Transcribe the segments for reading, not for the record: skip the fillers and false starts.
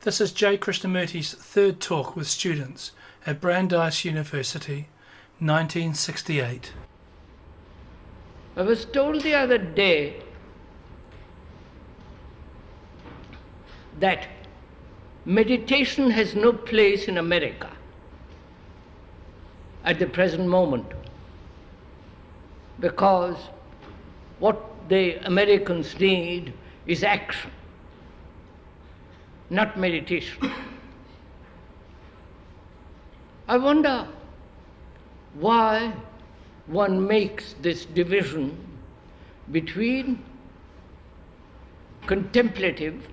This is J. Krishnamurti's third talk with students at Brandeis University, 1968. I was told the other day that meditation has no place in America at the present moment, because what the Americans need is action, not meditation. I wonder why one makes this division between contemplative,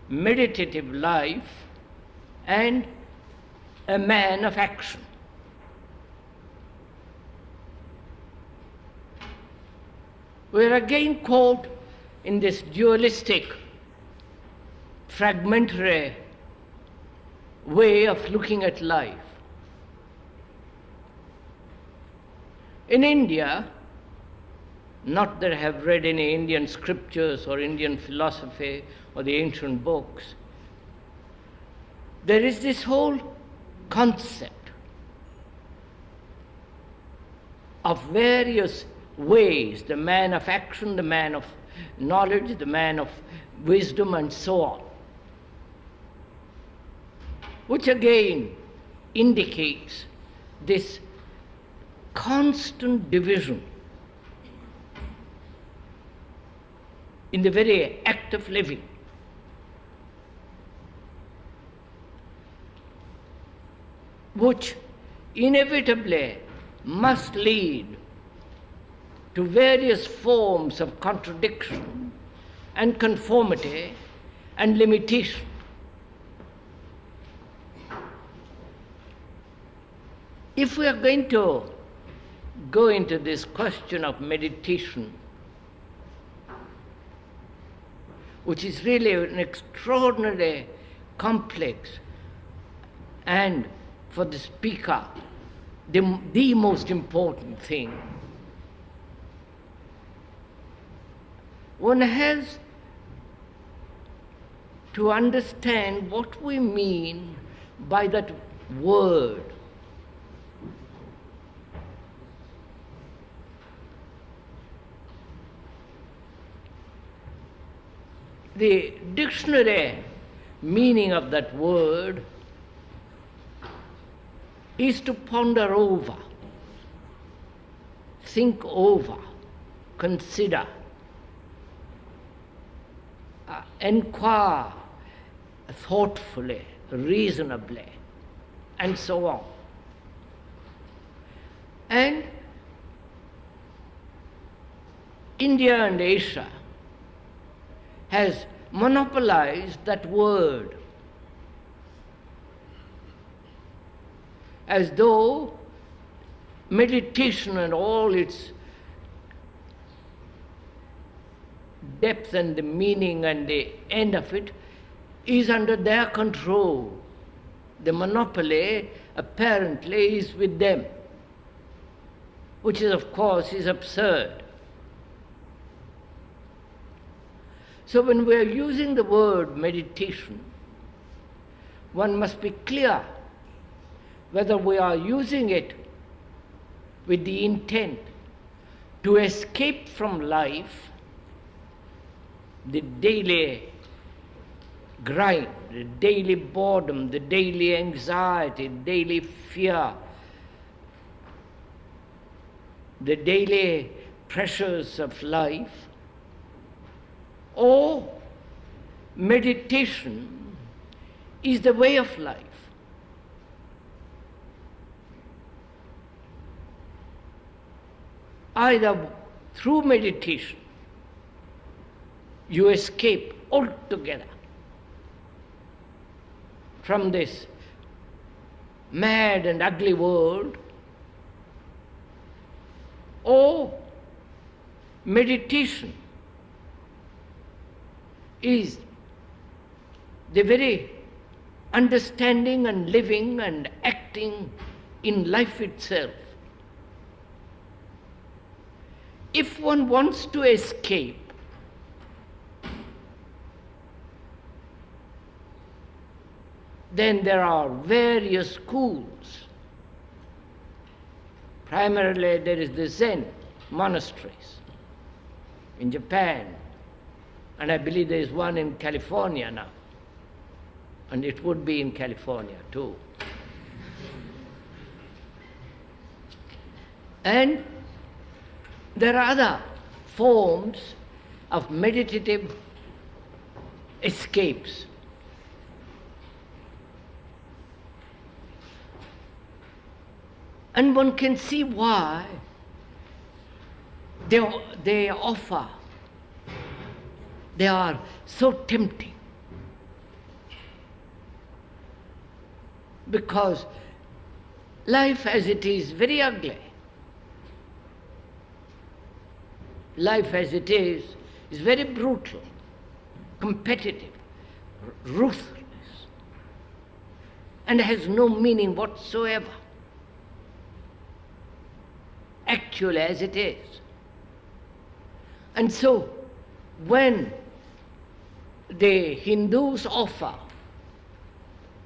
meditative life and a man of action. We're again caught in this dualistic, fragmentary way of looking at life. In India, not that I have read any Indian scriptures or Indian philosophy or the ancient books, there is this whole concept of various ways, the man of action, the man of knowledge, the man of wisdom, and so on, which again indicates this constant division in the very act of living. Which inevitably must lead to various forms of contradiction and conformity and limitation. If we are going to go into this question of meditation, which is really an extraordinarily complex and, for the speaker, the most important thing, one has to understand what we mean by that word. The dictionary meaning of that word is to ponder over, think over, consider, inquire thoughtfully, reasonably, and so on. And India and Asia has monopolized that word, as though meditation and all its depth and the meaning and the end of it is under their control. The monopoly apparently is with them, which is, of course, is absurd. So when we are using the word meditation, one must be clear whether we are using it with the intent to escape from life, the daily grind, the daily boredom, the daily anxiety, daily fear, the daily pressures of life, or meditation is the way of life. Either through meditation you escape altogether from this mad and ugly world, or meditation is the very understanding and living and acting in life itself. If one wants to escape, Then there are various schools. Primarily there is the Zen monasteries in Japan, and I believe there is one in California now, and it would be in California too. And there are other forms of meditative escapes. And one can see why they offer, they are so tempting. Because life as it is very ugly. Life as it is very brutal, competitive, ruthless, and has no meaning whatsoever, actually as it is. And so, when the Hindus offer,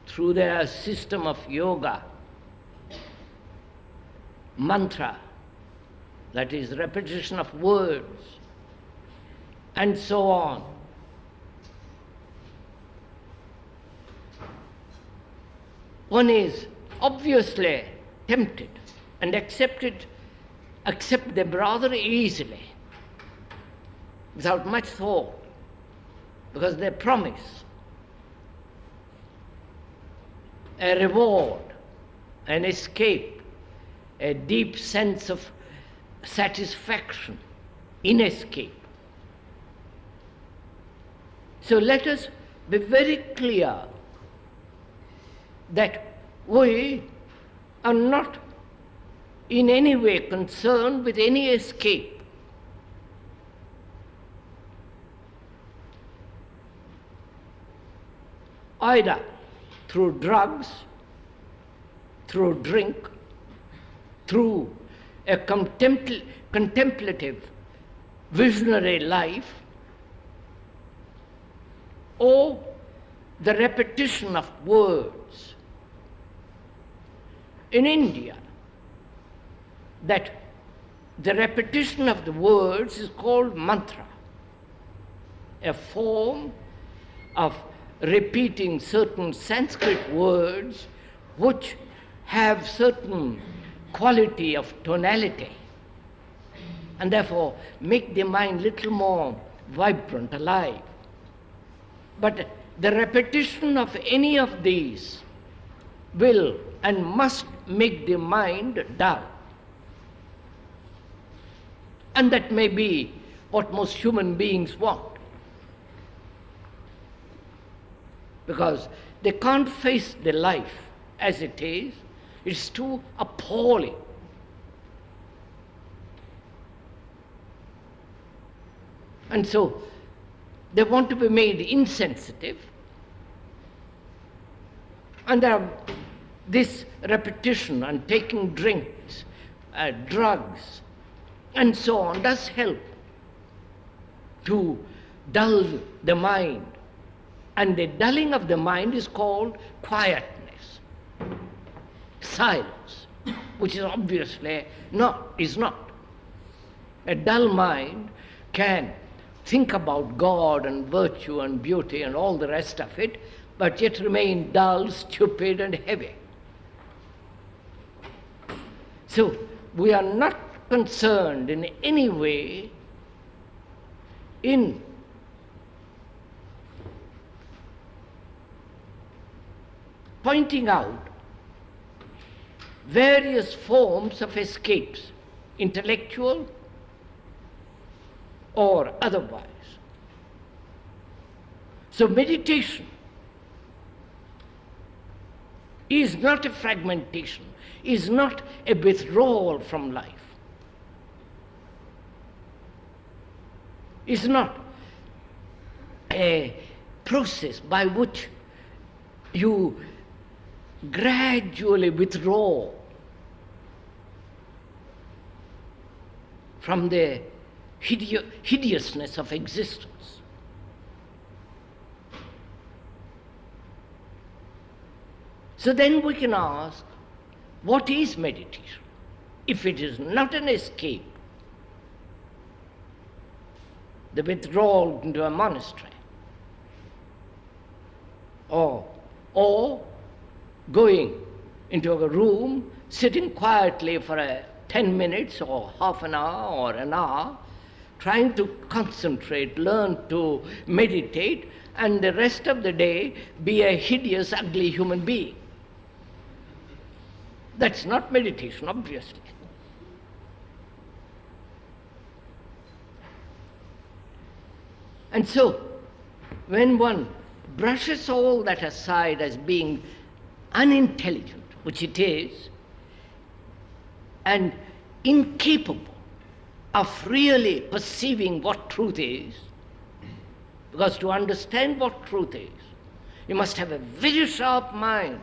through their system of yoga, mantra, that is repetition of words, and so on, one is obviously tempted and accept them rather easily, without much thought, because they promise a reward, an escape, a deep sense of satisfaction in escape. So let us be very clear that we are not in any way concerned with any escape. Either through drugs, through drink, through a contemplative, visionary life, or the repetition of words. In India, that the repetition of the words is called mantra, a form of repeating certain Sanskrit words which have certain quality of tonality, and therefore make the mind little more vibrant, alive. But the repetition of any of these will and must make the mind dull. And that may be what most human beings want, because they can't face the life as it is. It's too appalling. And so they want to be made insensitive, and this repetition and taking drinks, drugs, and so on does help to dull the mind. And the dulling of the mind is called quietness, silence, which is obviously is not. A dull mind can think about God and virtue and beauty and all the rest of it, but yet remain dull, stupid, and heavy. So we are not concerned in any way in pointing out various forms of escapes, intellectual or otherwise. So meditation is not a fragmentation, is not a withdrawal from life, is not a process by which you gradually withdraw from the hideousness of existence. So then we can ask, what is meditation? If it is not an escape, the withdrawal into a monastery, or going into a room, sitting quietly for 10 minutes or half an hour or an hour, trying to concentrate, learn to meditate, and the rest of the day be a hideous, ugly human being. That's not meditation, obviously. And so, when one brushes all that aside as being unintelligent, which it is, and incapable of really perceiving what truth is, because to understand what truth is, you must have a very sharp mind,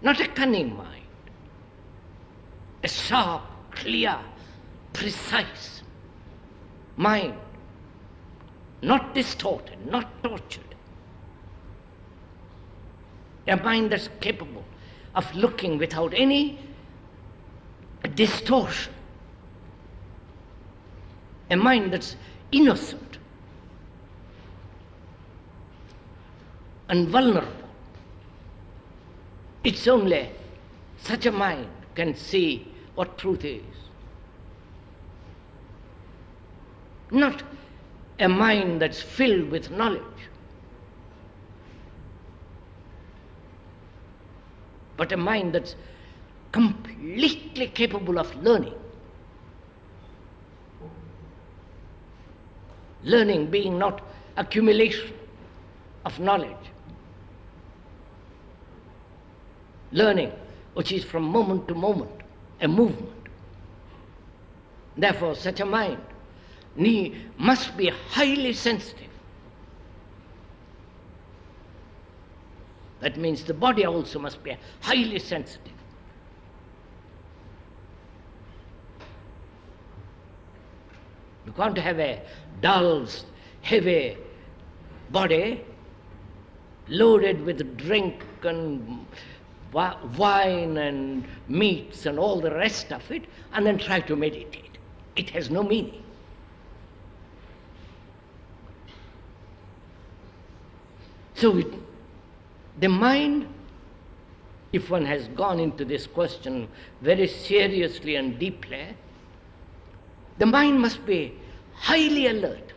not a cunning mind, a sharp, clear, precise mind, not distorted, not tortured. A mind that's capable of looking without any distortion. A mind that's innocent and vulnerable. It's only such a mind can see what truth is. Not a mind that's filled with knowledge, but a mind that's completely capable of learning. Learning being not accumulation of knowledge. Learning which is from moment to moment, a movement. Therefore, such a mind must be highly sensitive. That means the body also must be highly sensitive. You can't have a dull, heavy body loaded with drink and wine and meats and all the rest of it, and then try to meditate. It has no meaning. So the mind, if one has gone into this question very seriously and deeply, the mind must be highly alert.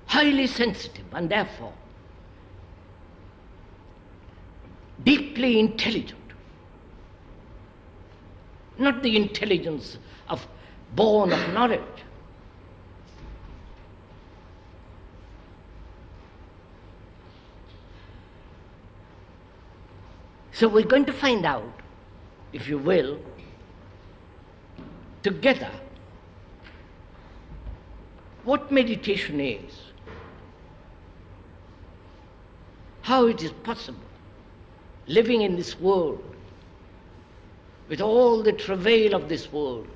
Highly sensitive, and therefore deeply intelligent. Not the intelligence born of knowledge. So we're going to find out, if you will, together, what meditation is, how it is possible, living in this world, with all the travail of this world,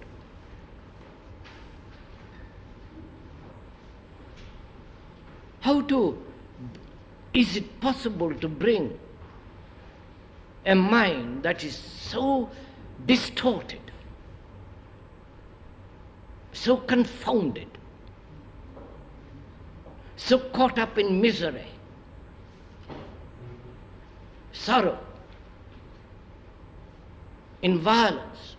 is it possible to bring a mind that is so distorted, so confounded, so caught up in misery, sorrow, in violence?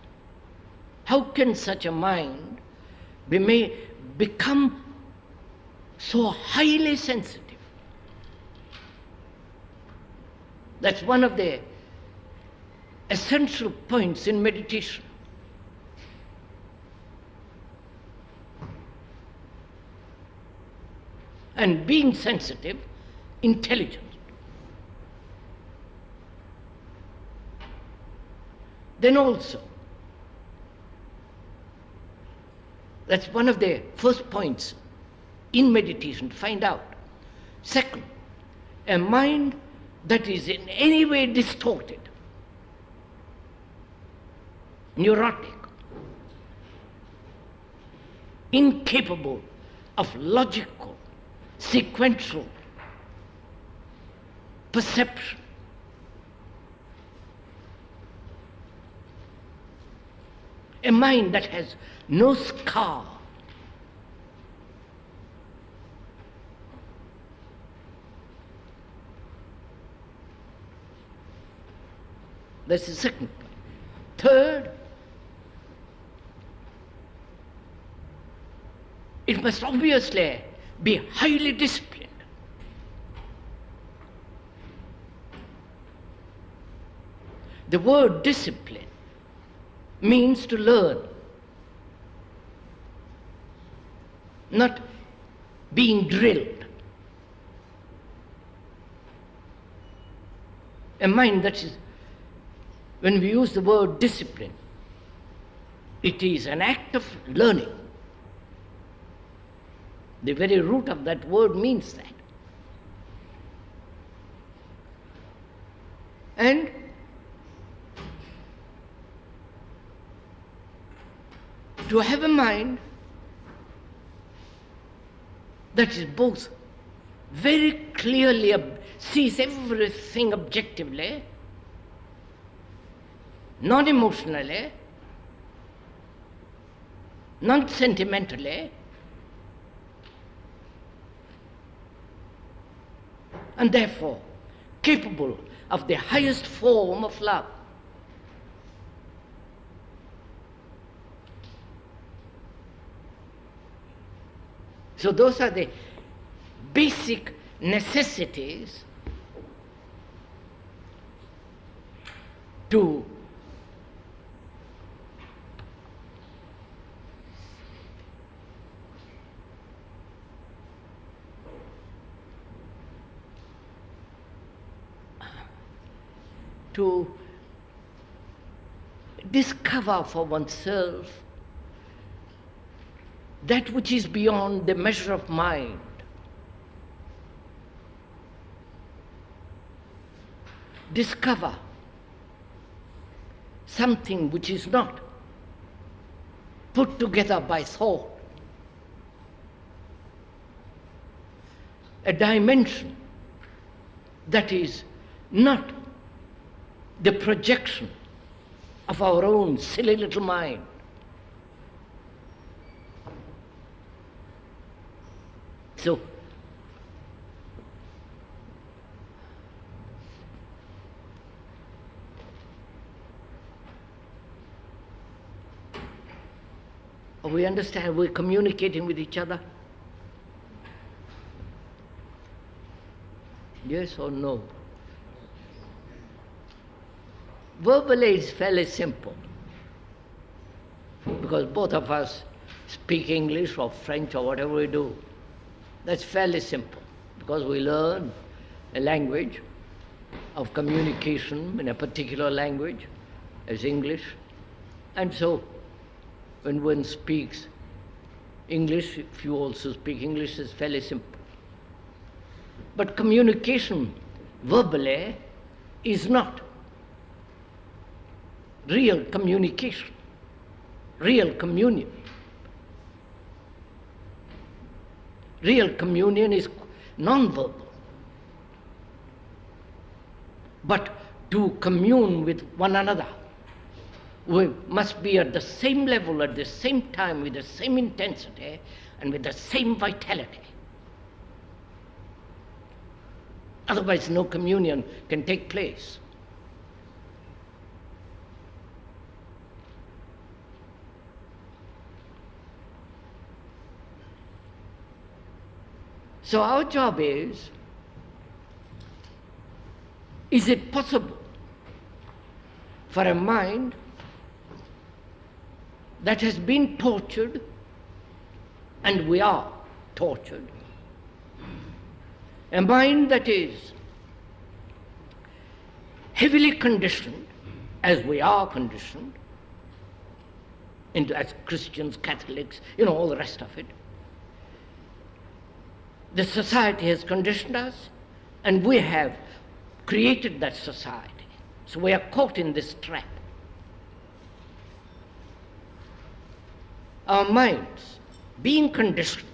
How can such a mind become so highly sensitive? That's one of the essential points in meditation. And being sensitive, intelligent. Then also, that's one of the first points in meditation to find out. Second, a mind that is in any way distorted, neurotic, incapable of logical, sequential perception. A mind that has no scar. That's the second point. Third, it must obviously be highly disciplined. The word discipline means to learn, not being drilled. A mind that is, when we use the word discipline, it is an act of learning. The very root of that word means that. And to have a mind that is both very clearly sees everything objectively, non-emotionally, non-sentimentally, and therefore capable of the highest form of love. So those are the basic necessities to discover for oneself that which is beyond the measure of mind. Discover something which is not put together by thought. A dimension that is not the projection of our own silly little mind. So, we understand we're communicating with each other? Yes or no? Verbally it's fairly simple, because both of us speak English or French or whatever we do. That's fairly simple, because we learn a language of communication in a particular language, as English, and so when one speaks English, if you also speak English, it's fairly simple. But communication verbally is not real communication, real communion. Real communion is non-verbal. But to commune with one another, we must be at the same level, at the same time, with the same intensity, and with the same vitality. Otherwise, no communion can take place. So our job is it possible for a mind that has been tortured, and we are tortured, a mind that is heavily conditioned, as we are conditioned, as Christians, Catholics, all the rest of it. The society has conditioned us, and we have created that society. So we are caught in this trap. Our minds, being conditioned,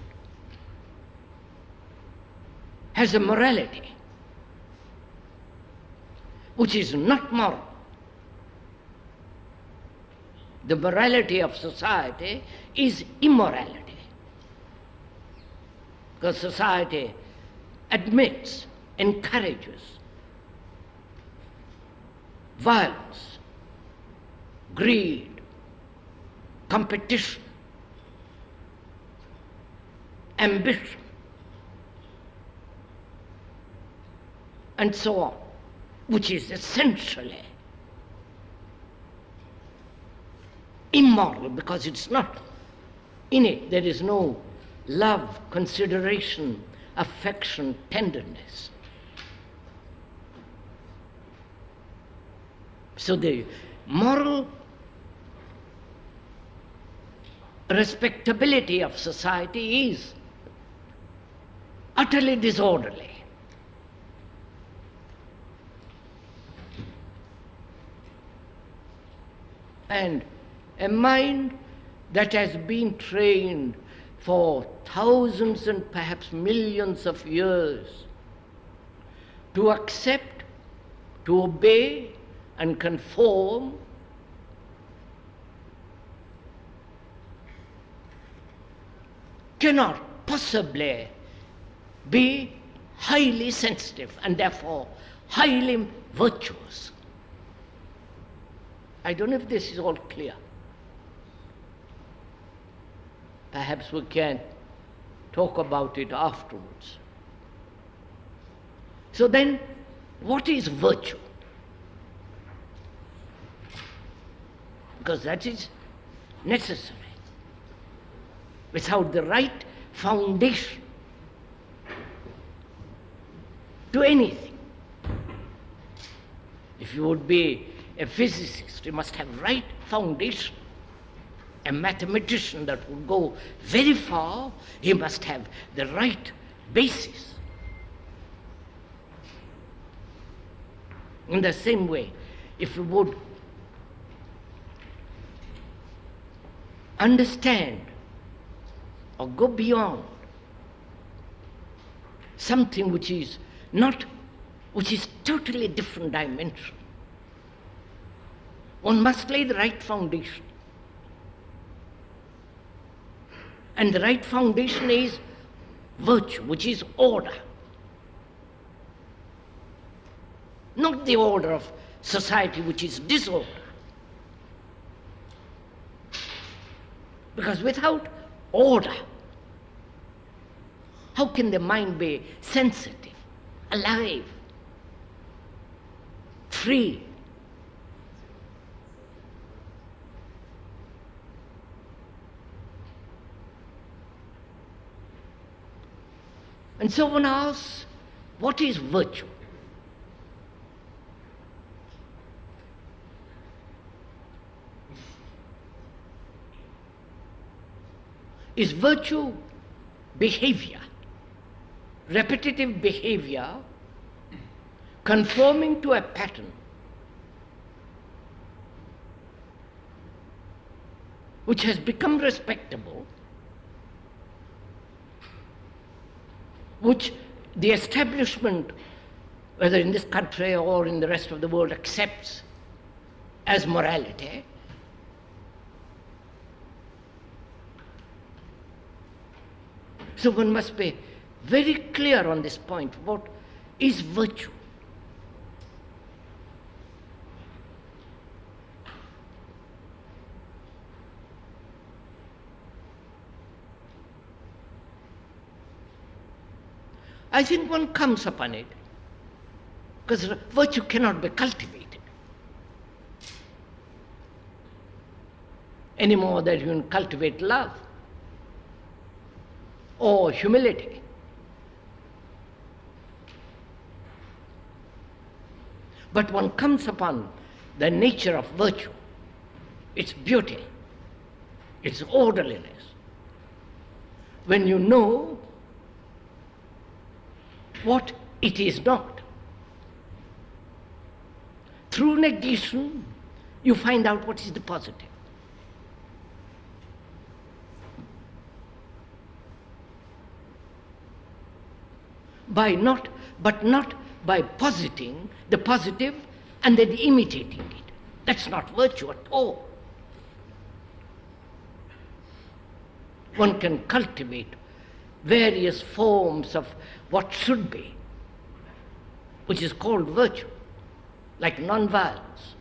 has a morality which is not moral. The morality of society is immorality, because society admits, encourages violence, greed, competition, ambition, and so on, which is essentially immoral, because it's not in it. There is no love, consideration, affection, tenderness. So the moral respectability of society is utterly disorderly. And a mind that has been trained for thousands and perhaps millions of years to accept, to obey and conform, cannot possibly be highly sensitive and therefore highly virtuous. I don't know if this is all clear. Perhaps we can talk about it afterwards. So then, what is virtue? Because that is necessary. Without the right foundation to anything. If you would be a physicist, you must have right foundation. A mathematician that would go very far, he must have the right basis. In the same way, if you would understand or go beyond something which is totally different dimension, one must lay the right foundation. And the right foundation is virtue, which is order. Not the order of society, which is disorder. Because without order, how can the mind be sensitive, alive, free? And so one asks, what is virtue? Is virtue behavior, repetitive behavior, conforming to a pattern which has become respectable, which the establishment, whether in this country or in the rest of the world, accepts as morality? So one must be very clear on this point. What is virtue? I think one comes upon it because virtue cannot be cultivated any more than you can cultivate love or humility. But one comes upon the nature of virtue, its beauty, its orderliness, when you know what it is not. Through negation, you find out what is the positive. but not by positing the positive and then imitating it. That's not virtue at all. One can cultivate various forms of what should be, which is called virtue, like non-violence.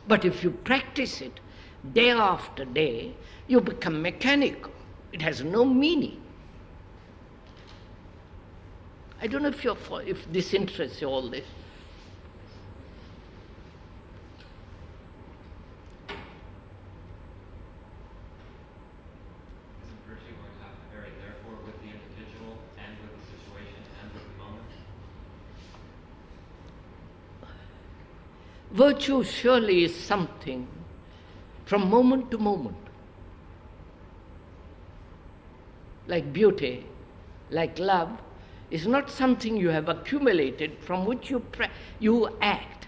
But if you practice it day after day, you become mechanical. It has no meaning. I don't know if this interests you, all this. Isn't virtue going to have to vary, therefore, with the individual and with the situation and with the moment? Virtue surely is something from moment to moment. Like beauty, like love, is not something you have accumulated from which you act.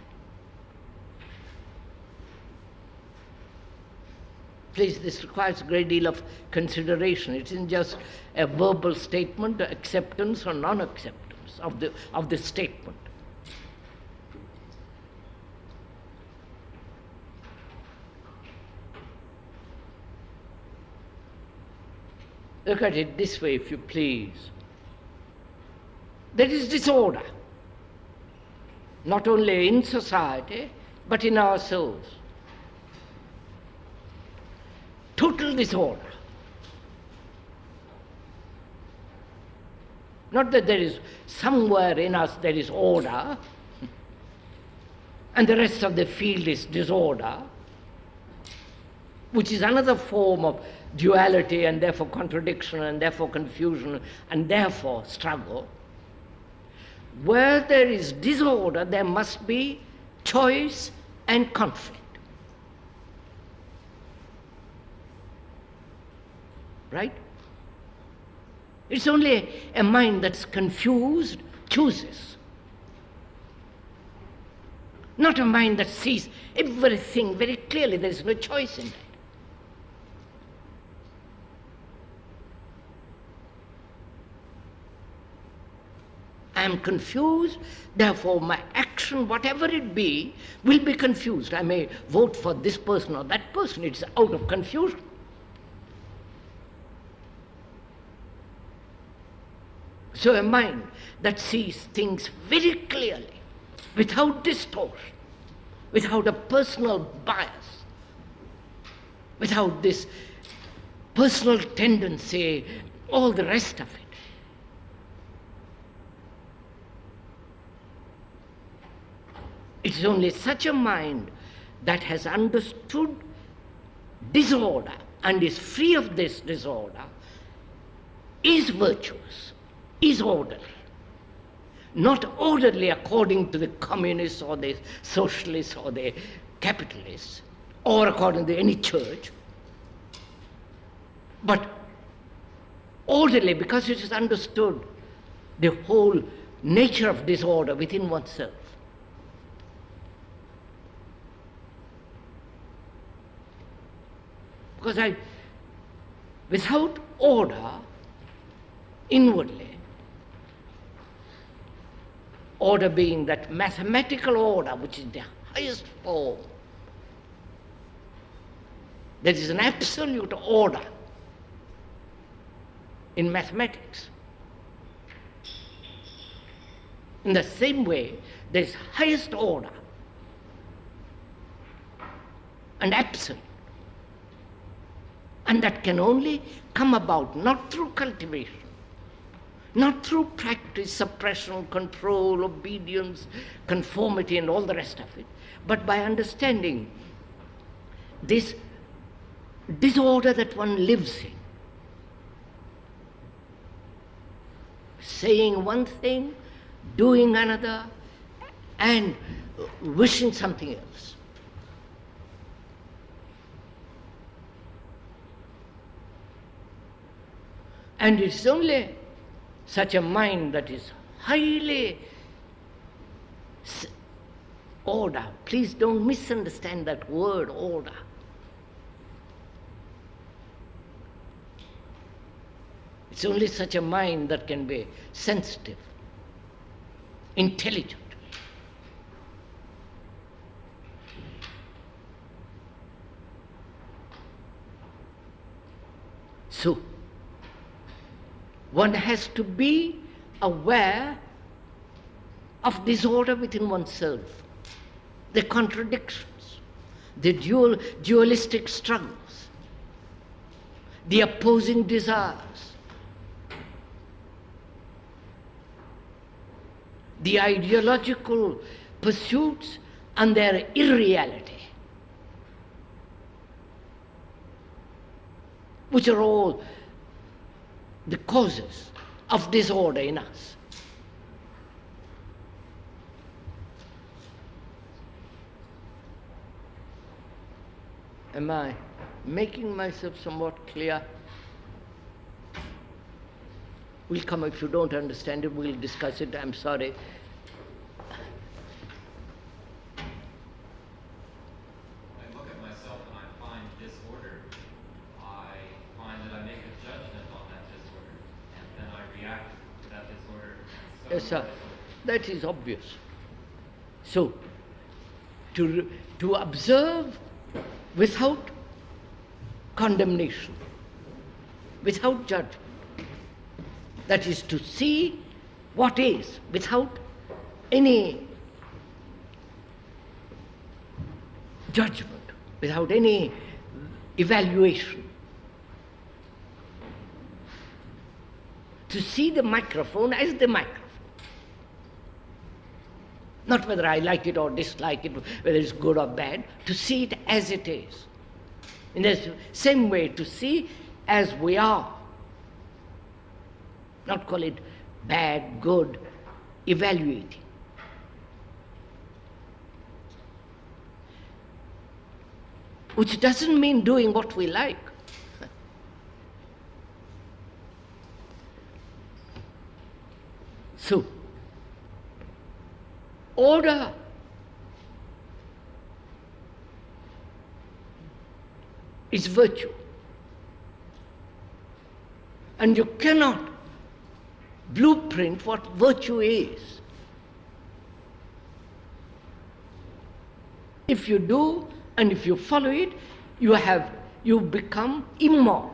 Please, this requires a great deal of consideration. It isn't just a verbal statement, acceptance or non-acceptance of the statement. Look at it this way, if you please. There is disorder, not only in society, but in ourselves. Total disorder. Not that there is somewhere in us there is order, and the rest of the field is disorder, which is another form of duality and therefore contradiction and therefore confusion and therefore struggle. Where there is disorder, there must be choice and conflict. Right? It's only a mind that's confused chooses. Not a mind that sees everything very clearly. There is no choice in that. I am confused, therefore my action, whatever it be, will be confused. I may vote for this person or that person. It's out of confusion. So a mind that sees things very clearly, without distortion, without a personal bias, without this personal tendency, all the rest of it. It is only such a mind that has understood disorder and is free of this disorder, is virtuous, is orderly. Not orderly according to the communists or the socialists or the capitalists, or according to any church, but orderly because it has understood the whole nature of disorder within oneself. Because without order, inwardly, order being that mathematical order, which is the highest form, there is an absolute order in mathematics. In the same way, there is highest order and absolute. And that can only come about not through cultivation, not through practice, suppression, control, obedience, conformity and all the rest of it, but by understanding this disorder that one lives in. Saying one thing, doing another, and wishing something else. And it's only such a mind that is highly order. Please don't misunderstand that word, order. It's only such a mind that can be sensitive, intelligent. So, one has to be aware of disorder within oneself, the contradictions, the dualistic struggles, the opposing desires, the ideological pursuits and their irreality, which are all the causes of disorder in us. Am I making myself somewhat clear? We'll come, if you don't understand it, we'll discuss it, I'm sorry. I look at myself and I find disorder. I find that I make a judgment on that disorder, and then I react to that disorder. And so Yes, sir. That is obvious. So, to observe without condemnation, without judgment, that is to see what is without any judgment, without any evaluation. To see the microphone as the microphone. Not whether I like it or dislike it, whether it's good or bad, to see it as it is. In the same way, to see as we are. Not call it bad, good, evaluating. Which doesn't mean doing what we like. So, order is virtue. And you cannot blueprint what virtue is. If you do and if you follow it, you become immoral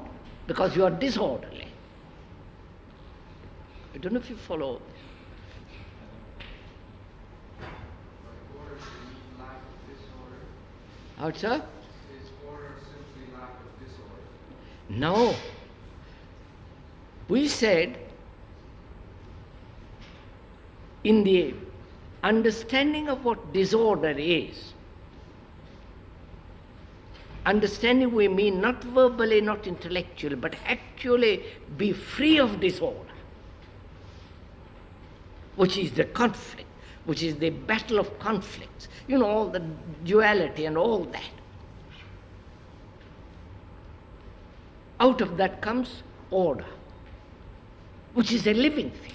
because you are disorderly. I don't know if you follow. How, sir? Is order simply lack of disorder? No. We said in the understanding of what disorder is, understanding we mean not verbally, not intellectually, but actually be free of disorder, which is the conflict, which is the battle of conflicts, all the duality and all that. Out of that comes order, which is a living thing.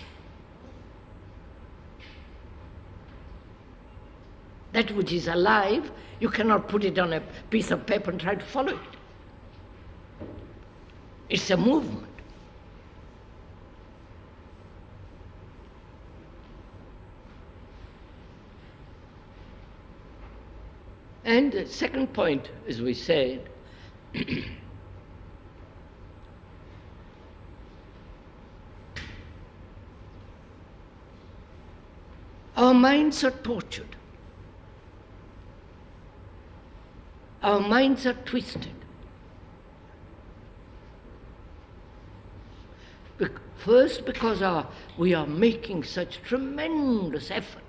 That which is alive, you cannot put it on a piece of paper and try to follow it. It's a movement. And the second point, as we said, our minds are tortured. Our minds are twisted. First, because we are making such tremendous effort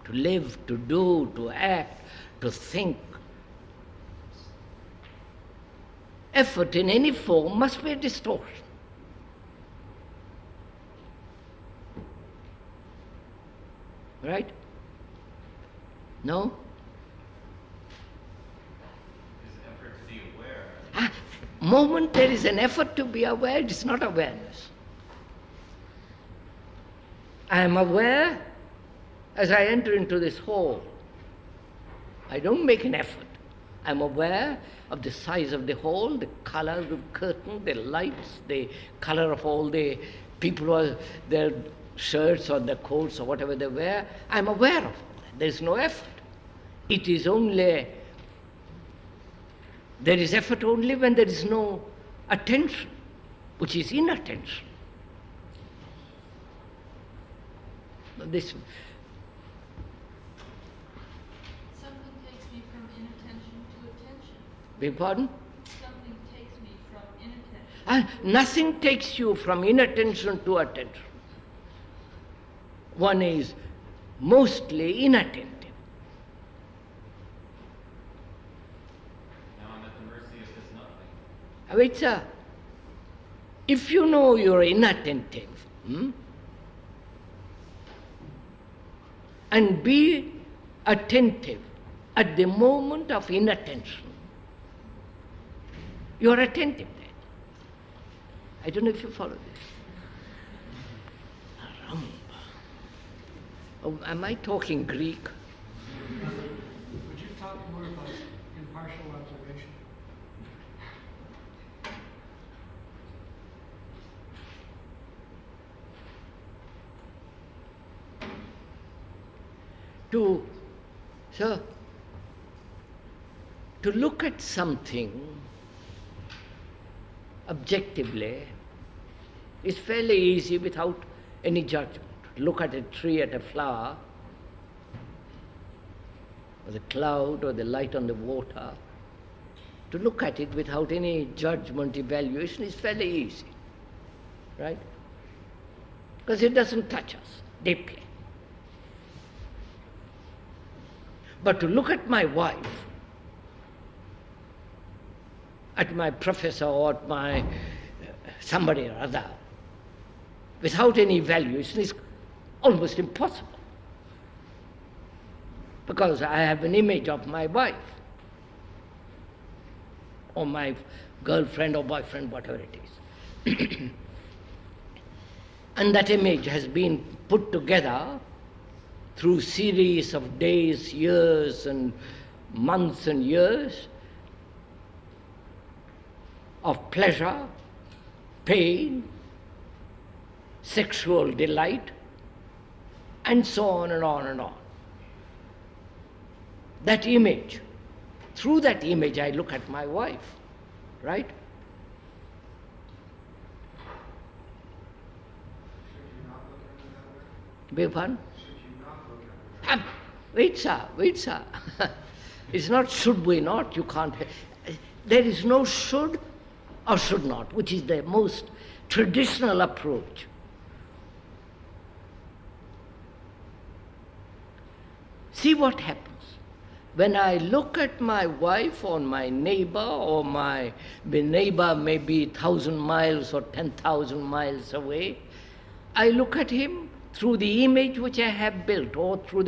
to live, to do, to act, to think. Effort in any form must be a distortion. Right? No? is effort to be aware. Moment there is an effort to be aware, it is not awareness. I am aware as I enter into this hall. I don't make an effort. I'm aware of the size of the hall, the color of the curtain, the lights, the color of all the people who are, their shirts or their coats or whatever they wear. I'm aware of all that. There is no effort. It is only, there is effort only when there is no attention, which is inattention. This Something takes me from inattention to attention. beg pardon? Something takes me from inattention. Nothing takes you from inattention to attention. One is mostly inattentive. Now I'm at the mercy of this nothing. Wait, sir. If you know you're inattentive, and be attentive at the moment of inattention, you're attentive then. I don't know if you follow this. Aramba. Oh, am I talking Greek? Would you talk more about impartial observation? To look at something objectively is fairly easy without any judgment. Look at a tree, at a flower, or the cloud, or the light on the water. To look at it without any judgment, evaluation is fairly easy, right? Because it doesn't touch us deeply. But to look at my wife, at my professor or at my somebody or other, without any evaluation is almost impossible. Because I have an image of my wife, or my girlfriend or boyfriend, whatever it is. And that image has been put together through series of days, years, and months and years of pleasure, pain, sexual delight, and so on and on and on. That image, through that image I look at my wife, right? Should you not look at it that way? Beg your pardon? Should you not look at it? Wait, sir. It's not should we not, you can't. There is no should or should not, which is the most traditional approach. See what happens. When I look at my wife or my neighbor, or the neighbor may be 1,000 miles or 10,000 miles away, I look at him through the image which I have built, or through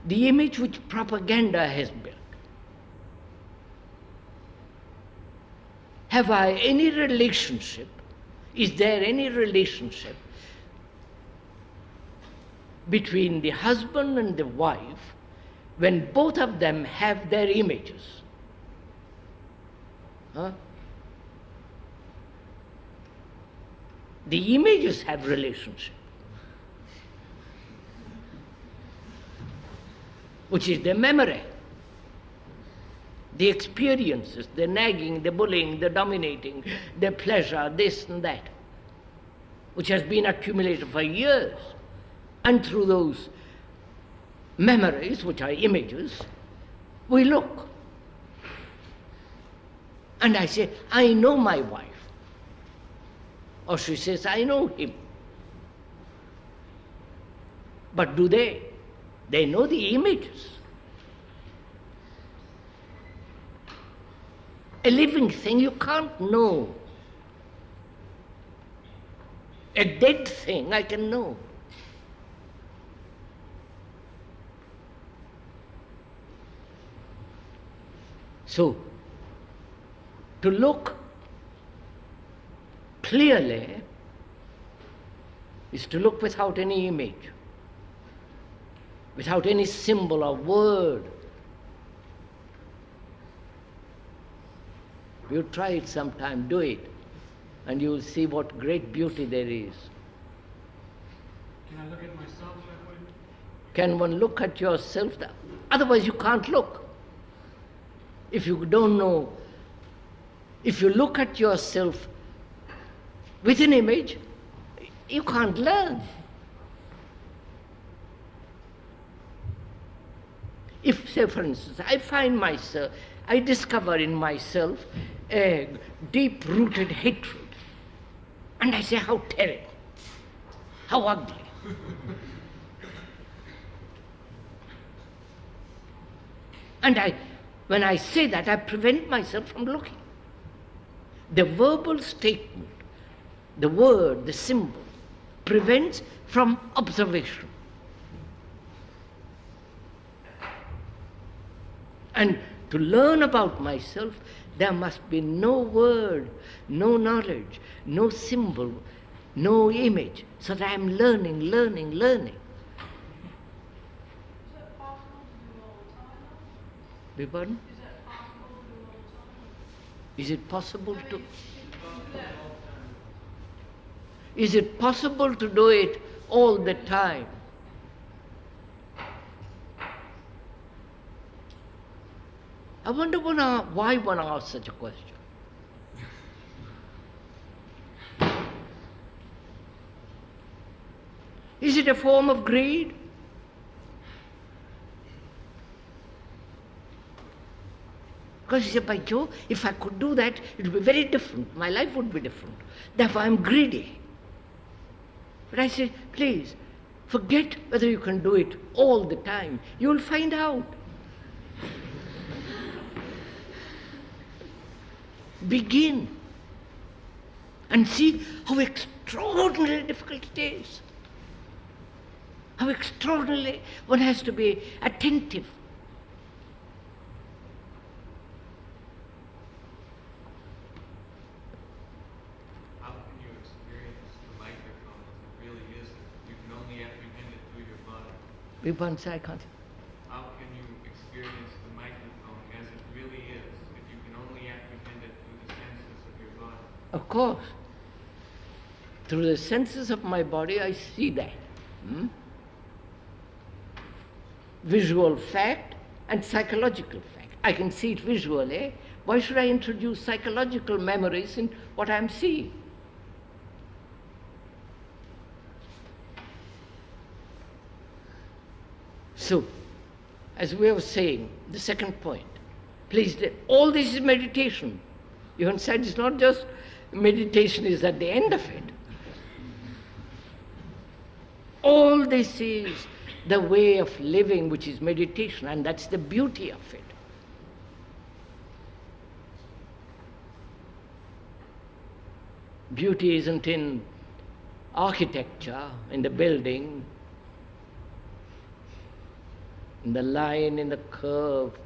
the image which propaganda has built. Have I any relationship? Is there any relationship between the husband and the wife when both of them have their images? The images have relationship, which is the memory, the experiences, the nagging, the bullying, the dominating, the pleasure, this and that, which has been accumulated for years. And through those memories, which are images, we look. And I say, I know my wife. Or she says, I know him. But do they? They know the images. A living thing you can't know. A dead thing I can know. So, to look clearly is to look without any image, without any symbol or word, You try it sometime, do it, and you will see what great beauty there is. Can I look at myself that way? Can one look at yourself? Otherwise you can't look. If you don't know, if you look at yourself with an image, you can't learn. If, say for instance, I discover in myself a deep-rooted hatred, and I say, how terrible, how ugly. And when I say that, I prevent myself from looking. The verbal statement, the word, the symbol, prevents from observation. And to learn about myself, there must be no word, no knowledge, no symbol, no image, so that I am learning. Is it possible to do all the time? Beg pardon? Is that possible to do all the time? Is it possible to? I mean, do that. Is it possible to do it all the time? I wonder why one asks such a question. Is it a form of greed? Because you say, by Joe, if I could do that, it would be very different. My life would be different. Therefore, I'm greedy. But I say, please, forget whether you can do it all the time. You will find out. Begin and see how extraordinarily difficult it is. How extraordinarily one has to be attentive. How can you experience the microphone as it really is? You can only apprehend it through your body. Vibhansha, I can't. How can you experience the microphone as it really is if you can only apprehend it through the senses of your body? Of course. Through the senses of my body, I see that. Visual fact and psychological fact. I can see it visually. Why should I introduce psychological memories in what I'm seeing? So, as we were saying, the second point, please, all this is meditation. You understand, it's not just meditation is at the end of it. All this is the way of living, which is meditation, and that's the beauty of it. Beauty isn't in architecture, in the building, in the line, in the curve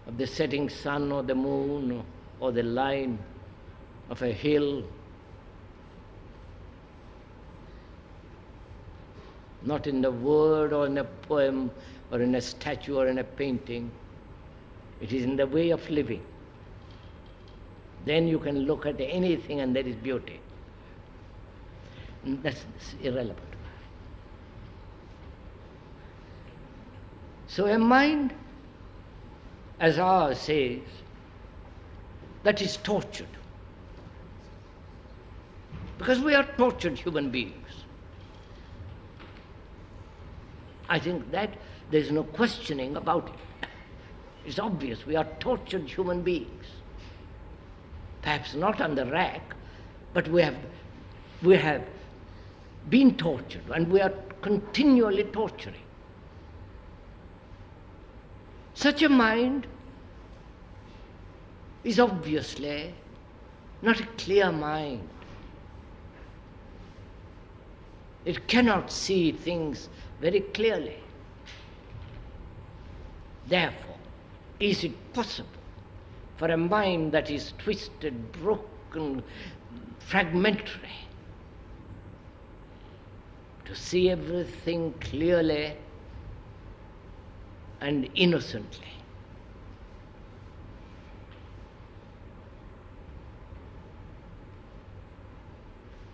of the setting sun or the moon, or the line of a hill. Not in the word or in a poem or in a statue or in a painting. It is in the way of living. Then you can look at anything and there is beauty. And that's irrelevant. So a mind, as ours says, that is tortured. Because we are tortured human beings. I think that there's no questioning about it. It's obvious we are tortured human beings. Perhaps not on the rack, but we have been tortured and we are continually torturing. Such a mind is obviously not a clear mind. It cannot see things very clearly. Therefore, is it possible for a mind that is twisted, broken, fragmentary, to see everything clearly and innocently?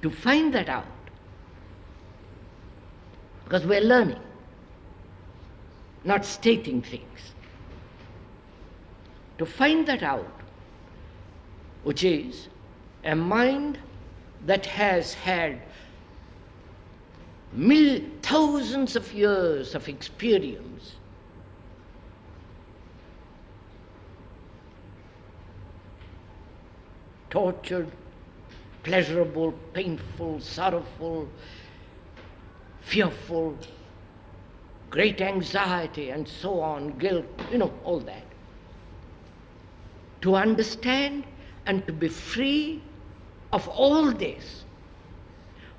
to find that out, because we're learning, not stating things. To find that out, which is a mind that has had thousands of years of experience, tortured, pleasurable, painful, sorrowful, fearful, great anxiety and so on, guilt, all that. To understand and to be free of all this,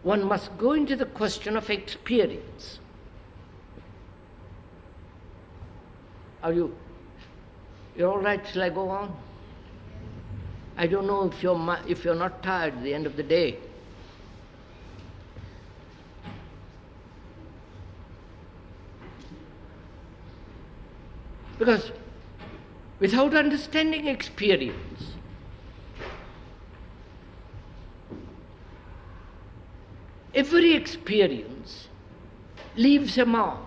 one must go into the question of experience. You're all right till I go on? I don't know if you're not tired at the end of the day. Because without understanding experience, every experience leaves a mark,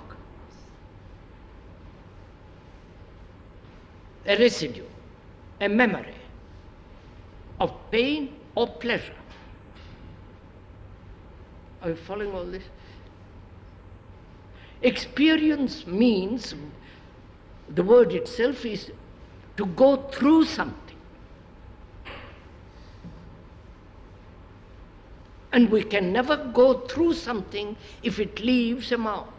a residue, a memory of pain or pleasure. Are you following all this? Experience means, the word itself is to go through something. And we can never go through something if it leaves a mark.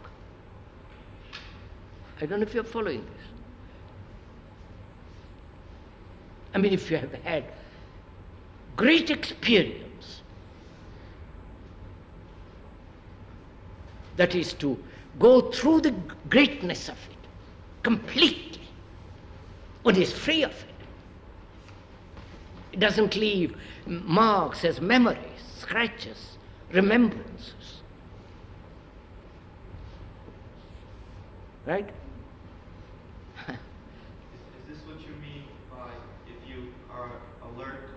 I don't know if you're following this. I mean, if you have had great experience, that is to go through the greatness of it completely, one is free of it. It doesn't leave marks as memories, scratches, remembrances. Right? Is this what you mean by if you are alert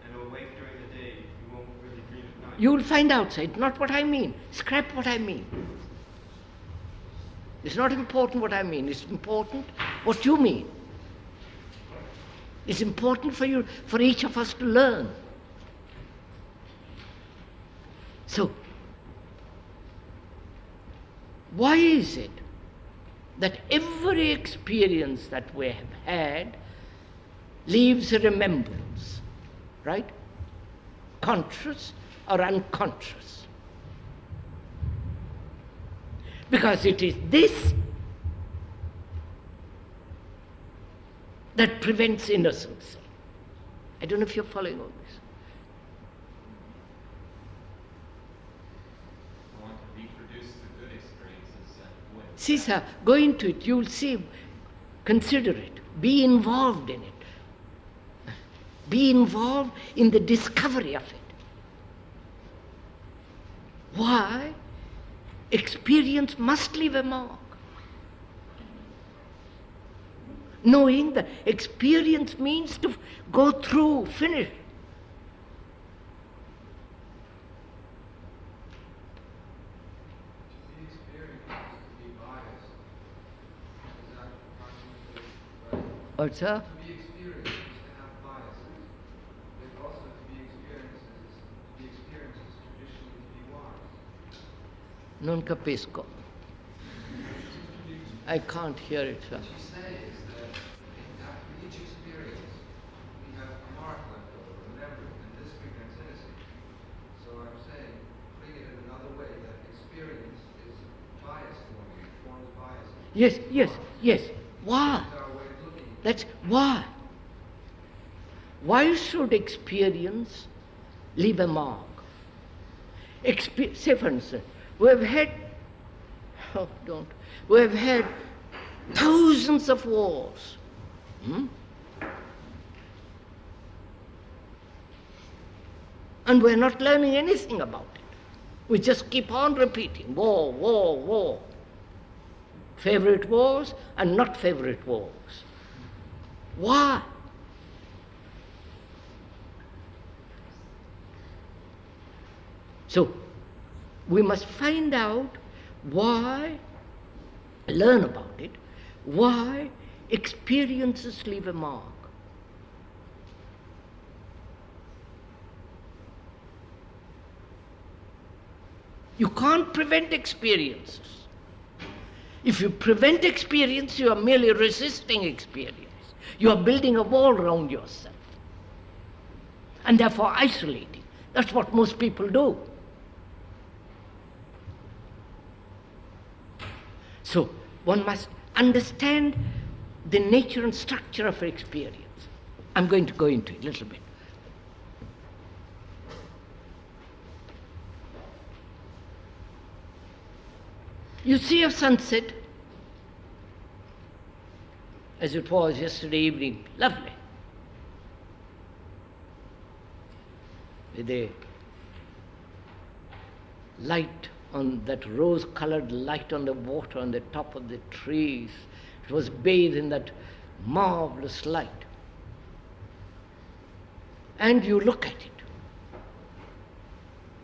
and awake during the day, you won't really dream at night? You'll find out, it's not what I mean. Scrap what I mean. It's not important what I mean, it's important what you mean. It's important for you, for each of us to learn. So, why is it that every experience that we have had leaves a remembrance, right? Conscious or unconscious. Because it is this that prevents innocency. I don't know if you're following all this. I want to reproduce the good experiences and avoid. See, sir, go into it, you'll see, consider it, be involved in it. Be involved in the discovery of it. Why? Experience must leave a mark. Knowing that experience means to go through, finish. The experience is to be biased. Is that approximately right? What's that? To be experienced is to have biases. But also to be experienced is traditionally to be wise. Non capisco. I can't hear it, sir. What you say is that after each experience, we have a mark left over, remember, and this prevents innocence. So I'm saying, putting it in another way, that experience is bias forming, it forms biases. Yes. Why? It's our way of looking at it. That's why. Why should experience leave a mark? Say, for instance, we have had thousands of wars. And we're not learning anything about it. We just keep on repeating war, war, war. Favorite wars and not favorite wars. Why? So we must find out why, learn about it, why experiences leave a mark. You can't prevent experiences. If you prevent experience, you are merely resisting experience. You are building a wall around yourself. And therefore isolating. That's what most people do. So one must understand the nature and structure of experience. I'm going to go into it a little bit. You see a sunset, as it was yesterday evening, lovely, with a light on that rose-colored light on the water on the top of the trees. It was bathed in that marvelous light. And you look at it.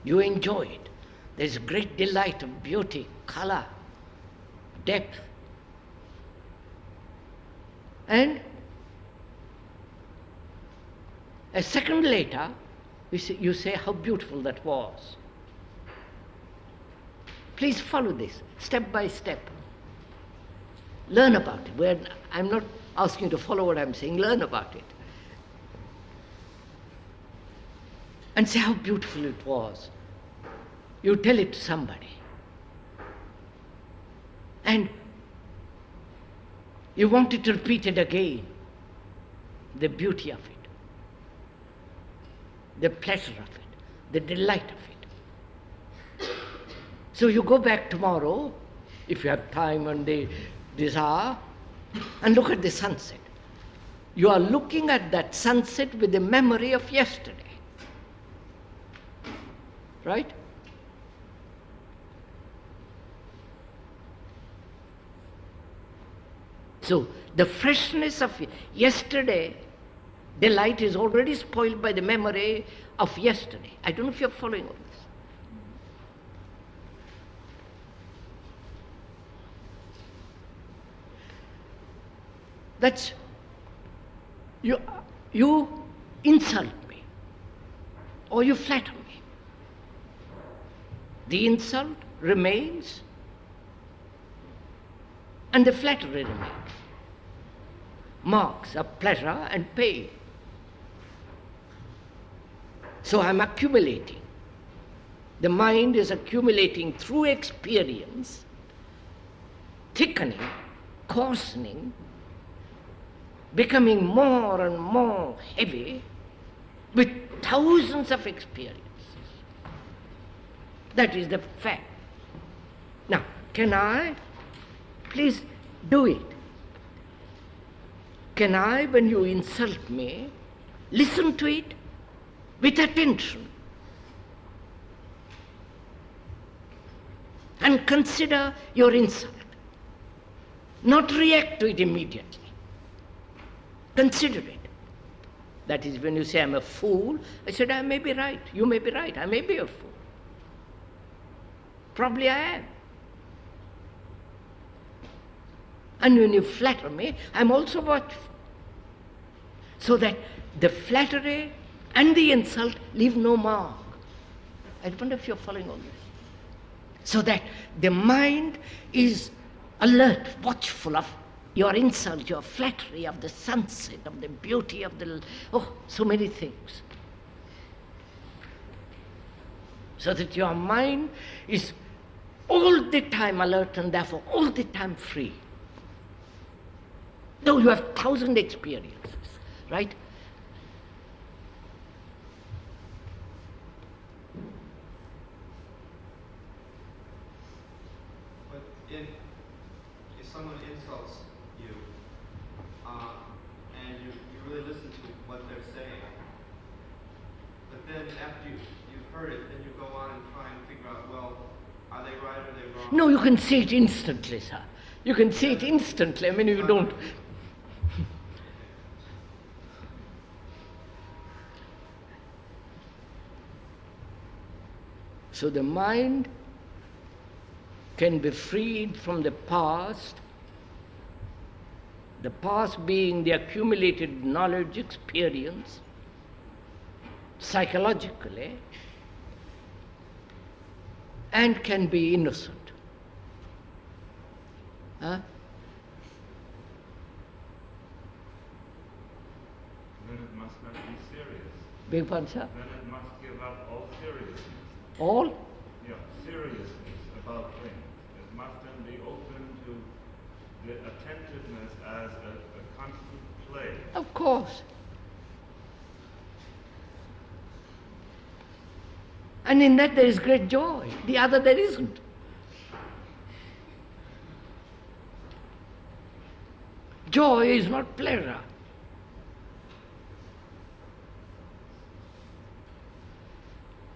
You enjoy it. There's great delight of beauty, color, depth. And a second later, you say how beautiful that was. Please follow this, step by step. Learn about it. I'm not asking you to follow what I'm saying, learn about it. And say how beautiful it was. You tell it to somebody. And you want it repeated again. The beauty of it, the pleasure of it, the delight of it. So you go back tomorrow, if you have time and this hour, and look at the sunset. You are looking at that sunset with the memory of yesterday. Right? So the freshness of yesterday, delight is already spoiled by the memory of yesterday. I don't know if you're following all this. That's, you insult me, or you flatter me. The insult remains, and the flattery remains. Marks of pleasure and pain. So I'm accumulating. The mind is accumulating through experience, thickening, coarsening, becoming more and more heavy with thousands of experiences. That is the fact. Now, can I please do it? Can I, when you insult me, listen to it with attention and consider your insult, not react to it immediately. Consider it. That is, when you say I'm a fool, I said I may be right, you may be right, I may be a fool. Probably I am. And when you flatter me, I'm also watchful. So that the flattery and the insult leave no mark. I wonder if you're following all this. So that the mind is alert, watchful of your insult, your flattery, of the sunset, of the beauty of the, so many things. So that your mind is all the time alert and therefore all the time free. Though you have 1,000 experiences, right? But if someone insults you, and you really listen to what they're saying, but then after you've heard it, then you go on and try and figure out, well, are they right or are they wrong? No, you can see it instantly, sir. You can see it instantly. I mean, you don't. So the mind can be freed from the past being the accumulated knowledge, experience, psychologically, and can be innocent. Huh? Then it must not be serious. Beg pardon, sir? Then it must give up all seriousness. All? Yeah, seriousness about things. It must then be open to the attentiveness as a constant play. Of course. And in that there is great joy. The other there isn't. Joy is not pleasure.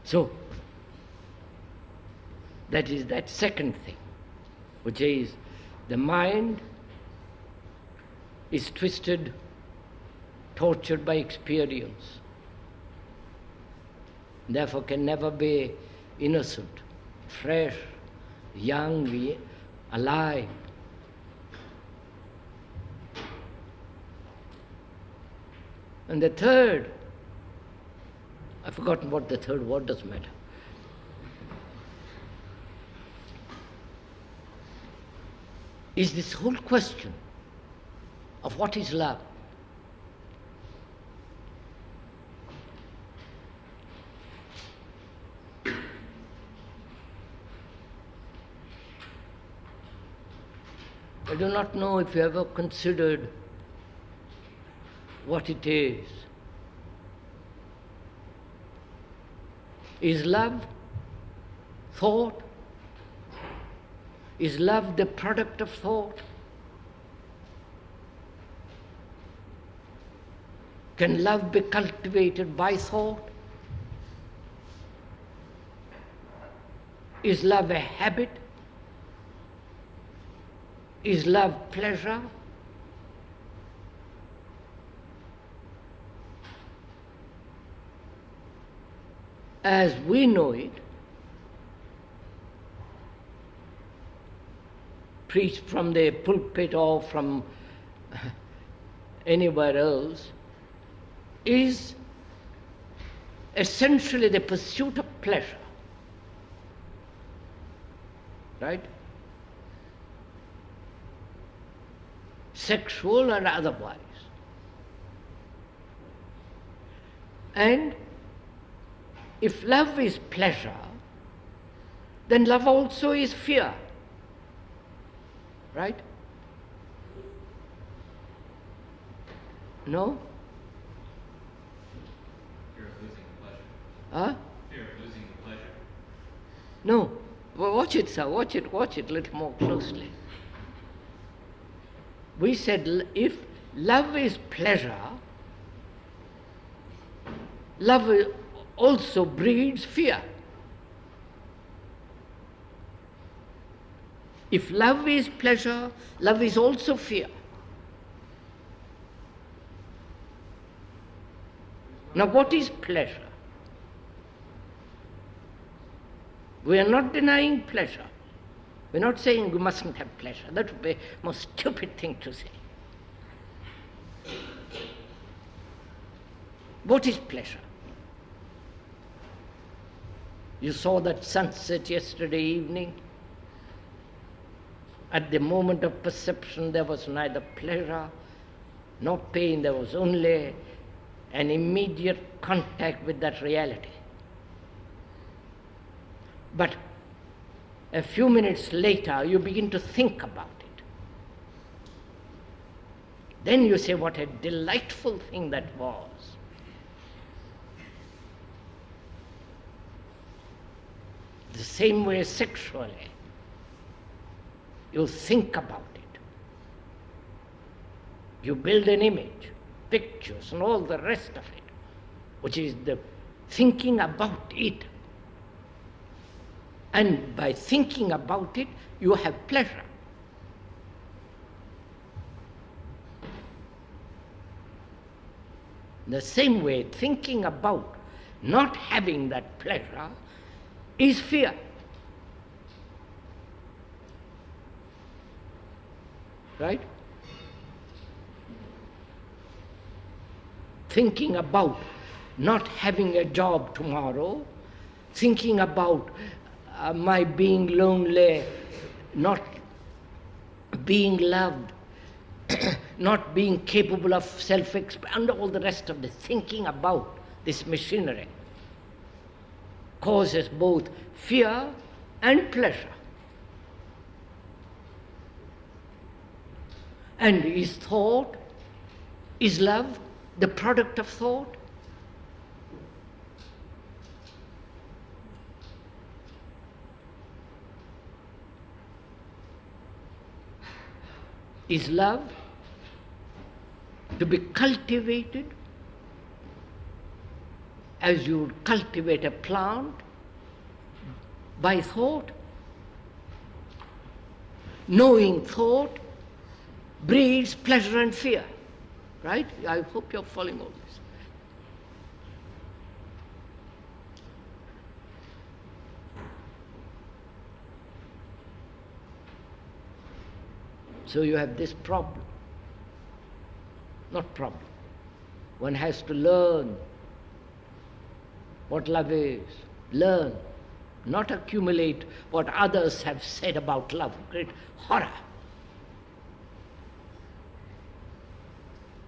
So, that is that second thing, which is the mind is twisted, tortured by experience, therefore can never be innocent, fresh, young, alive. And the third, I've forgotten what the third word, doesn't matter. Is this whole question of what is love. I do not know if you ever considered what it is. Is love thought? Is love the product of thought? Can love be cultivated by thought? Is love a habit? Is love pleasure? As we know it, preached from the pulpit or from anywhere else, is essentially the pursuit of pleasure. Right? Sexual and otherwise. And if love is pleasure, then love also is fear. Right? No? Fear of losing the pleasure. Huh? Fear of losing the pleasure. No. Well, watch it, sir. Watch it a little more closely. We said if love is pleasure, love also breeds fear. If love is pleasure, love is also fear. Now, what is pleasure? We are not denying pleasure. We're not saying we mustn't have pleasure. That would be a most stupid thing to say. What is pleasure? You saw that sunset yesterday evening. At the moment of perception, there was neither pleasure nor pain. There was only an immediate contact with that reality. But a few minutes later, you begin to think about it. Then you say, what a delightful thing that was. The same way sexually, you think about it. You build an image, pictures, and all the rest of it, which is the thinking about it. And by thinking about it, you have pleasure. The same way, thinking about not having that pleasure is fear. Right? Thinking about not having a job tomorrow, thinking about my being lonely, not being loved, not being capable of self-expression, and all the rest of the thinking about this machinery causes both fear and pleasure. And is thought, is love the product of thought? Is love to be cultivated as you would cultivate a plant by thought? Knowing thought breeds pleasure and fear, right? I hope you're following all this. So you have this problem. Not problem. One has to learn what love is. Learn, not accumulate what others have said about love. Great horror.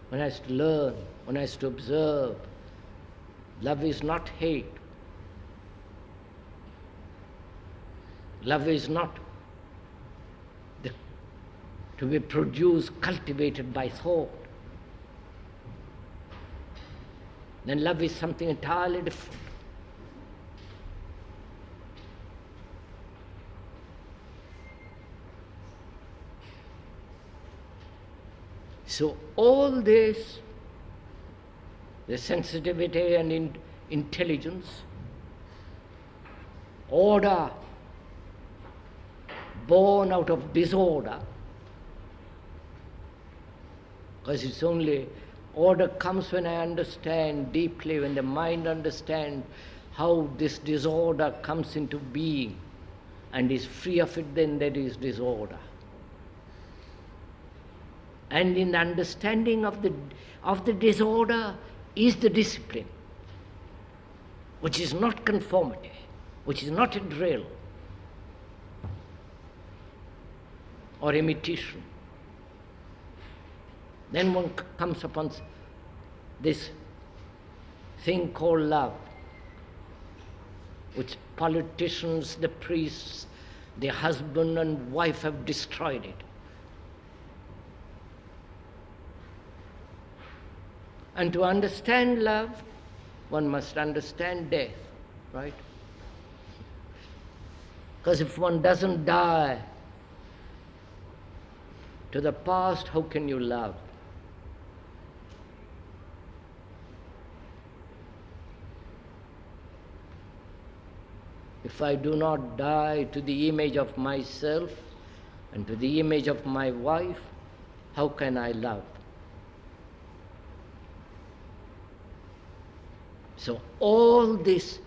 One has to learn, one has to observe. Love is not hate. Love is not to be produced, cultivated by thought. Then love is something entirely different. So all this, the sensitivity and intelligence, order born out of disorder, because it's only order comes when I understand deeply, when the mind understands how this disorder comes into being and is free of it, then there is disorder. And in the understanding of the disorder is the discipline, which is not conformity, which is not a drill or imitation. Then one comes upon this thing called love, which politicians, the priests, the husband and wife have destroyed it. And to understand love, one must understand death, right? Because if one doesn't die to the past, how can you love? If I do not die to the image of myself and to the image of my wife, how can I love? So all this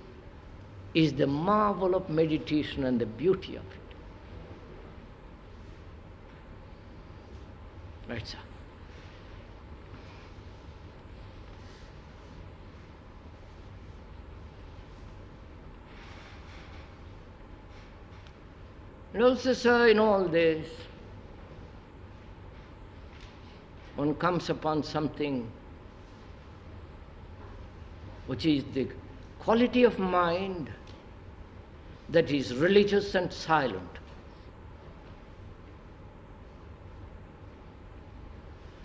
is the marvel of meditation and the beauty of it. Right, sir? And also, sir, in all this, one comes upon something which is the quality of mind that is religious and silent.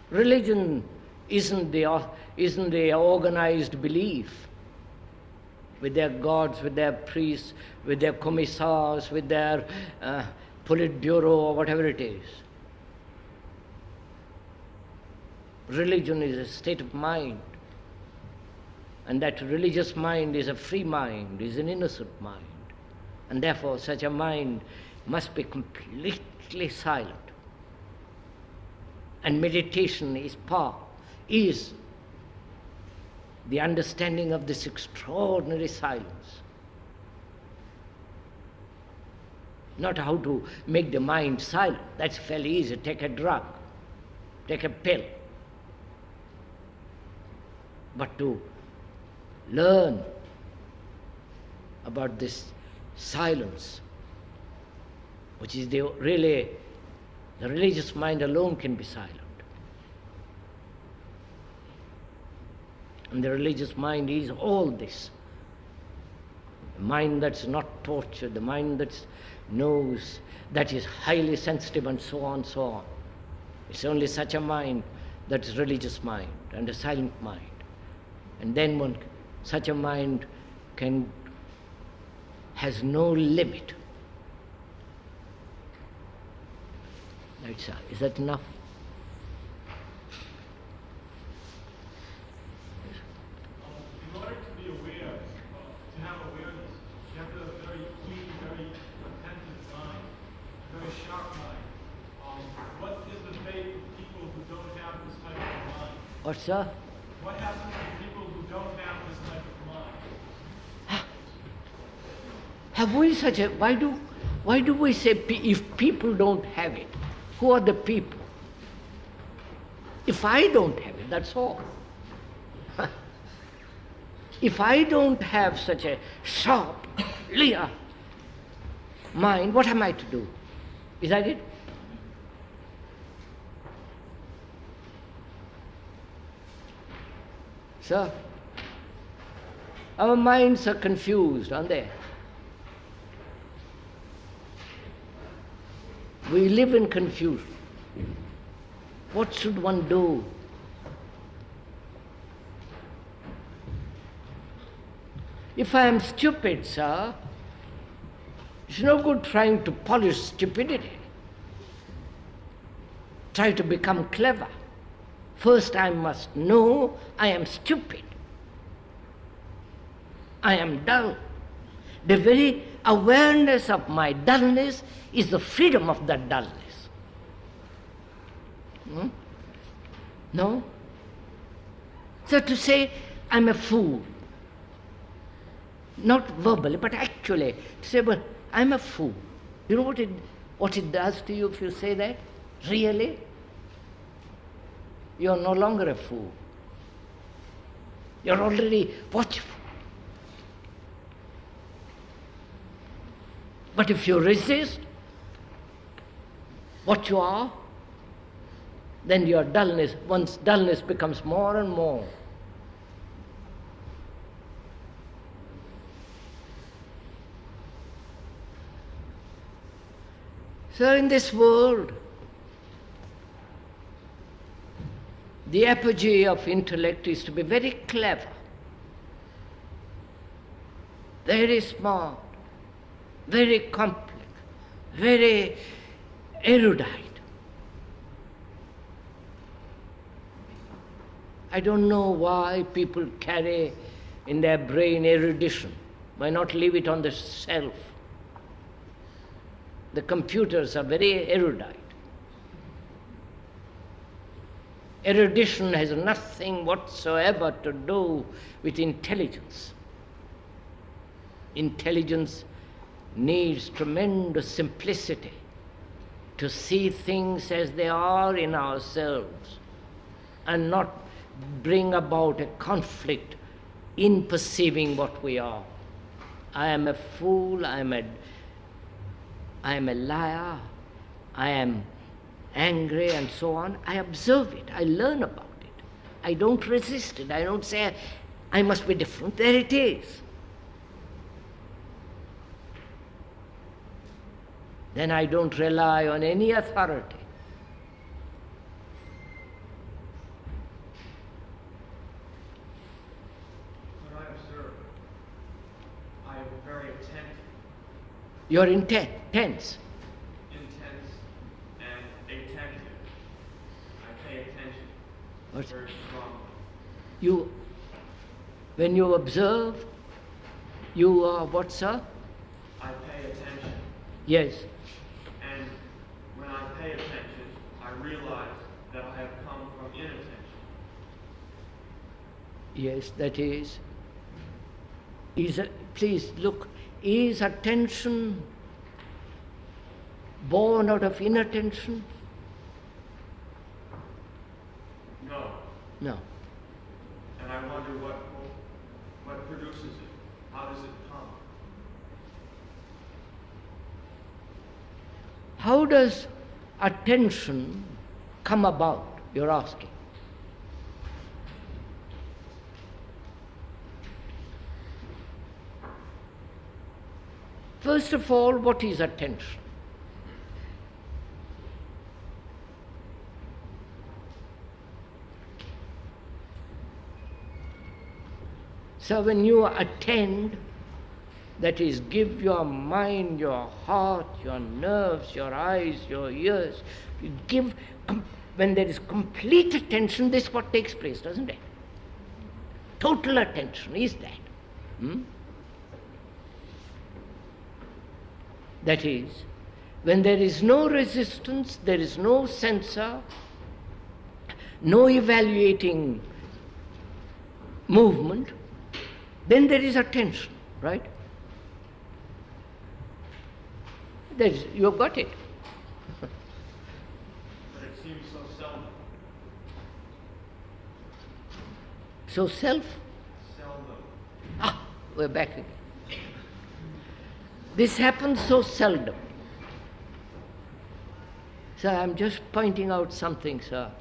Religion isn't the organized belief with their gods, with their priests, with their commissars, with their Politburo or whatever it is. Religion is a state of mind. And that religious mind is a free mind, is an innocent mind. And therefore such a mind must be completely silent. And meditation is the understanding of this extraordinary silence. not how to make the mind silent. That's fairly easy. Take a drug, take a pill. But to learn about this silence, which is really, the religious mind alone can be silent. And the religious mind is all this. The mind that's not tortured, the mind that knows, that is highly sensitive, and so on, so on. It's only such a mind that's religious mind and a silent mind. And then such a mind has no limit. Is that enough? In order to be aware, to have awareness, you have to have a very keen, very attentive mind, a very sharp mind. What is the fate of people who don't have this type of mind? What, sir? What happens to people who don't have this type of mind? Have we such a... Why do we say if people don't have it? Who are the people? If I don't have it, that's all. If I don't have such a sharp, clear mind, what am I to do? Is that it? Sir, our minds are confused, aren't they? We live in confusion. What should one do? If I am stupid, sir, it's no good trying to polish stupidity. Try to become clever. First I must know I am stupid. I am dull. The very awareness of my dullness is the freedom of that dullness. No? So to say, I'm a fool, not verbally, but actually, to say, well, I'm a fool. You know what it does to you if you say that? Really? You're no longer a fool. You're already watchful. But if you resist what you are, then your dullness, once dullness becomes more and more. So in this world, the apogee of intellect is to be very clever, very smart, very complex, very erudite. I don't know why people carry in their brain erudition. Why not leave it on the shelf? The computers are very erudite. Erudition has nothing whatsoever to do with intelligence. Intelligence needs tremendous simplicity to see things as they are in ourselves and not bring about a conflict in perceiving what we are. I am a fool, I am a liar, I am angry and so on. I observe it, I learn about it. I don't resist it, I don't say I must be different. There it is. Then I don't rely on any authority. When I observe, I am very attentive. You're tense. Intense and attentive. I pay attention What's- very strongly. When you observe, you are what, sir? I pay attention. Yes. And when I pay attention, I realize that I have come from inattention. Yes, that is. Please look, is attention born out of inattention? No. No. And I wonder what produces it. How does it come? How does attention come about, you're asking? First of all, what is attention? So when you attend, that is, give your mind, your heart, your nerves, your eyes, your ears, you give, when there is complete attention, this is what takes place, doesn't it? Total attention is that. That is, when there is no resistance, there is no censor, no evaluating movement, then there is attention, right? You've got it. But it seems so seldom. So self? Seldom. We're back again. This happens so seldom. So I'm just pointing out something, sir,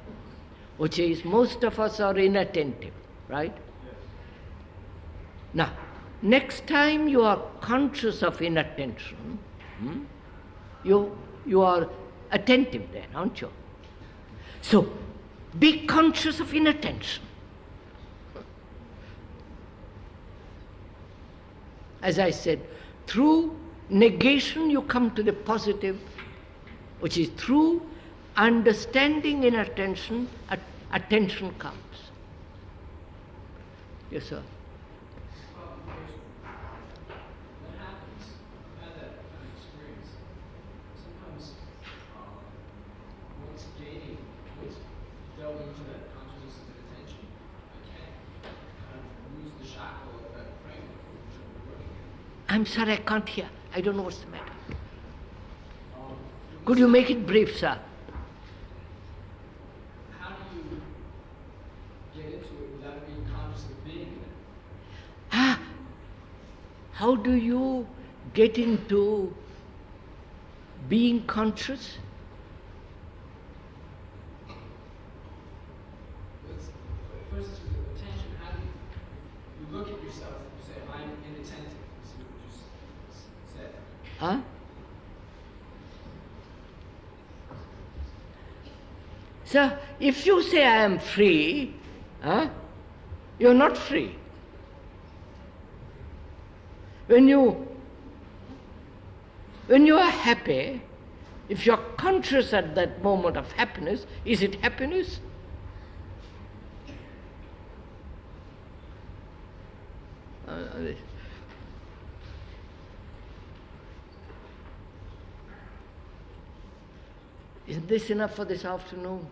which is most of us are inattentive, right? Yes. Now, next time you are conscious of inattention, you are attentive then, aren't you? So, be conscious of inattention. As I said, through negation you come to the positive, which is through understanding inattention, attention comes. Yes, sir. What happens? I've had that kind of experience. Sometimes once delving into that consciousness of attention, I can kind of lose the shackle of that framework which I'm working in. I'm sorry, I can't hear. I don't know what's the matter. Could you make it brief, sir? How do you get into it without being conscious of being in it? How do you get into being conscious? First is with attention. How do you look at yourself and say, I'm inattentive? This is what you just said. Huh? So, if you say I am free, you're not free. When you are happy, if you're conscious at that moment of happiness, is it happiness? Isn't this enough for this afternoon?